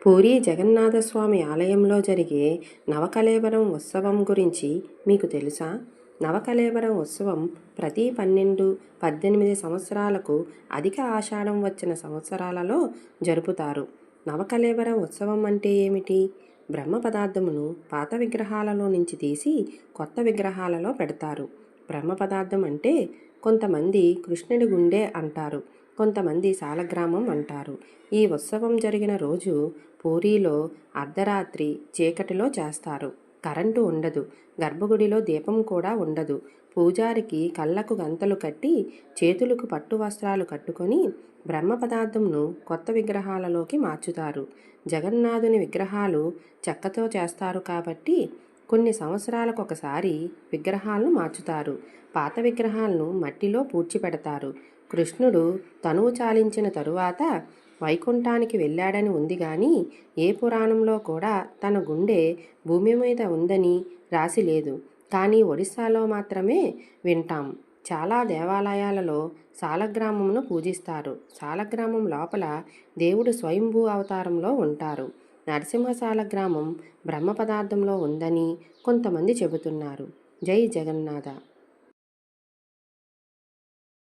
పూరీ జగన్నాథస్వామి ఆలయంలో జరిగే నవకళేబరం ఉత్సవం గురించి మీకు తెలుసా? నవకళేబరం ఉత్సవం ప్రతి 12-18 సంవత్సరాలకు అధిక ఆషాఢం వచ్చిన సంవత్సరాలలో జరుపుతారు. నవకళేబరం ఉత్సవం అంటే ఏమిటి? బ్రహ్మ పదార్థమును పాత విగ్రహాలలో నుంచి తీసి కొత్త విగ్రహాలలో పెడతారు. బ్రహ్మ పదార్థం అంటే కొంతమంది కృష్ణుడి గుండె అంటారు, కొంతమంది సాలగ్రామం అంటారు. ఈ ఉత్సవం జరిగిన రోజు పూరీలో అర్ధరాత్రి చీకటిలో చేస్తారు. కరెంటు ఉండదు, గర్భగుడిలో దీపం కూడా ఉండదు. పూజారికి కళ్ళకు గంతలు కట్టి చేతులకు పట్టు వస్త్రాలు కట్టుకొని బ్రహ్మ పదార్థంను కొత్త విగ్రహాలలోకి మార్చుతారు. జగన్నాథుని విగ్రహాలు చెక్కతో చేస్తారు కాబట్టి కొన్ని సంవత్సరాలకు ఒకసారి విగ్రహాలను మార్చుతారు. పాత విగ్రహాలను మట్టిలో పూడ్చిపెడతారు. కృష్ణుడు తనువు చాలించిన తరువాత వైకుంఠానికి వెళ్ళాడని ఉంది కానీ ఏ పురాణంలో కూడా తన గుండె భూమి మీద ఉందని రాసి లేదు. కానీ ఒడిస్సాలో మాత్రమే వింటాం. చాలా దేవాలయాలలో సాలగ్రామంను పూజిస్తారు. సాలగ్రామం లోపల దేవుడు స్వయంభూ అవతారంలో ఉంటారు. నరసింహ సాలగ్రామం బ్రహ్మ పదార్థంలో ఉందని కొంతమంది చెబుతున్నారు. జై జగన్నాథ.